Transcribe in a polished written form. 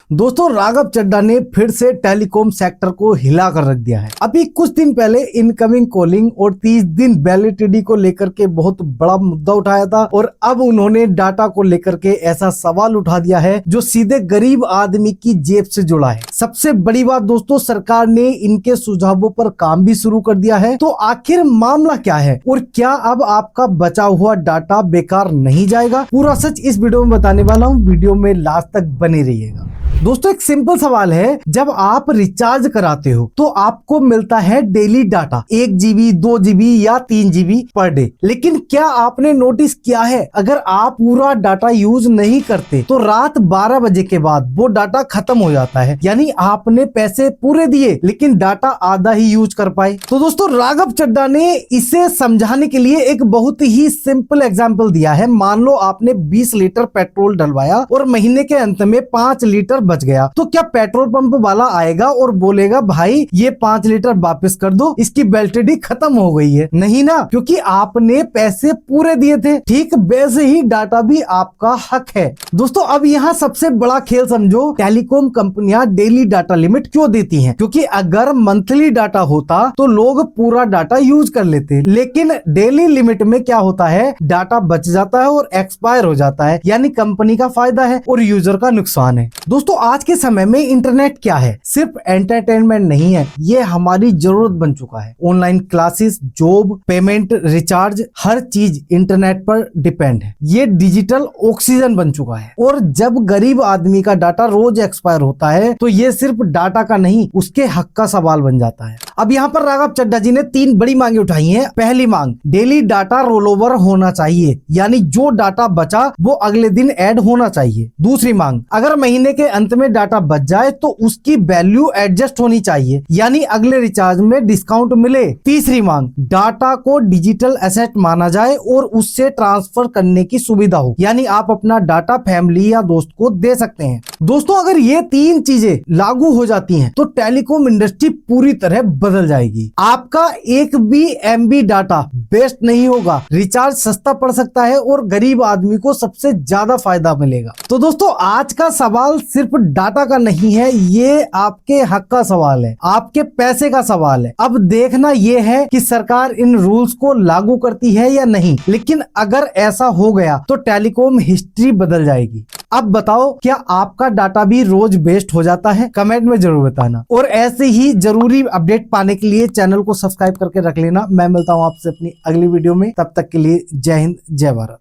दोस्तों राघव चड्ढा ने फिर से टेलीकॉम सेक्टर को हिला कर रख दिया है। अभी कुछ दिन पहले इनकमिंग कॉलिंग और 30 दिन वैलिडिटी को लेकर के बहुत बड़ा मुद्दा उठाया था और अब उन्होंने डाटा को लेकर के ऐसा सवाल उठा दिया है जो सीधे गरीब आदमी की जेब से जुड़ा है। सबसे बड़ी बात दोस्तों, सरकार ने इनके सुझावों पर काम भी शुरू कर दिया है। तो आखिर मामला क्या है और क्या अब आपका बचा हुआ डाटा बेकार नहीं जाएगा? पूरा सच इस वीडियो में बताने वाला हूँ, वीडियो में लास्ट तक बने रहिएगा। दोस्तों एक सिंपल सवाल है, जब आप रिचार्ज कराते हो तो आपको मिलता है डेली डाटा 1 GB 2 GB या 3 GB पर डे। लेकिन क्या आपने नोटिस किया है, अगर आप पूरा डाटा यूज नहीं करते तो रात 12 बजे के बाद वो डाटा खत्म हो जाता है। यानी आपने पैसे पूरे दिए लेकिन डाटा आधा ही यूज कर पाए। तो दोस्तों राघव चड्ढा ने इसे समझाने के लिए एक बहुत ही सिंपल एग्जाम्पल दिया है। मान लो आपने 20 लीटर पेट्रोल डलवाया और महीने के अंत में 5 लीटर बच गया, तो क्या पेट्रोल पंप वाला आएगा और बोलेगा भाई ये 5 लीटर वापस कर दो, इसकी वैलिडिटी खत्म हो गई है? नहीं ना, क्योंकि आपने पैसे पूरे दिए थे। ठीक वैसे ही डाटा भी आपका हक है। दोस्तों अब यहाँ सबसे बड़ा खेल समझो, टेलीकॉम कंपनियां डेली डाटा लिमिट क्यों देती हैं? क्योंकि अगर मंथली डाटा होता तो लोग पूरा डाटा यूज कर लेते, लेकिन डेली लिमिट में क्या होता है, डाटा बच जाता है और एक्सपायर हो जाता है। यानी कंपनी का फायदा है और यूजर का नुकसान है। दोस्तों आज के समय में इंटरनेट क्या है? सिर्फ एंटरटेनमेंट नहीं है, ये हमारी जरूरत बन चुका है। Online classes, job, payment, recharge, हर चीज इंटरनेट पर डिपेंड है। ये डिजिटल ऑक्सीजन बन चुका है। और जब गरीब आदमी का डाटा रोज एक्सपायर होता है तो ये सिर्फ डाटा का नहीं, उसके हक का सवाल बन जाता है। अब यहाँ पर राघव चड्ढा जी ने 3 बड़ी मांगे उठाई हैं। पहली मांग, डेली डाटा रोल ओवर होना चाहिए, यानी जो डाटा बचा वो अगले दिन ऐड होना चाहिए। दूसरी मांग, अगर महीने के अंत में डाटा बच जाए तो उसकी वैल्यू एडजस्ट होनी चाहिए, यानी अगले रिचार्ज में डिस्काउंट मिले। तीसरी मांग, डाटा को डिजिटल एसेट माना जाए और उससे ट्रांसफर करने की सुविधा हो, यानी आप अपना डाटा फैमिली या दोस्त को दे सकते हैं। दोस्तों अगर ये 3 चीजें लागू हो जाती हैं तो टेलीकॉम इंडस्ट्री पूरी तरह बदल जाएगी। आपका एक भी MB डाटा वेस्ट नहीं होगा, रिचार्ज सस्ता पड़ सकता है और गरीब आदमी को सबसे ज्यादा फायदा मिलेगा। तो दोस्तों आज का सवाल सिर्फ डाटा का नहीं है, ये आपके हक का सवाल है, आपके पैसे का सवाल है। अब देखना ये है कि सरकार इन रूल्स को लागू करती है या नहीं। लेकिन अगर ऐसा हो गया तो टेलीकॉम हिस्ट्री बदल जाएगी। अब बताओ, क्या आपका डाटा भी रोज वेस्ट हो जाता है? कमेंट में जरूर बताना। और ऐसे ही जरूरी अपडेट पाने के लिए चैनल को सब्सक्राइब करके रख लेना। मैं मिलता हूं आपसे अपनी अगली वीडियो में, तब तक के लिए जय हिंद, जय भारत।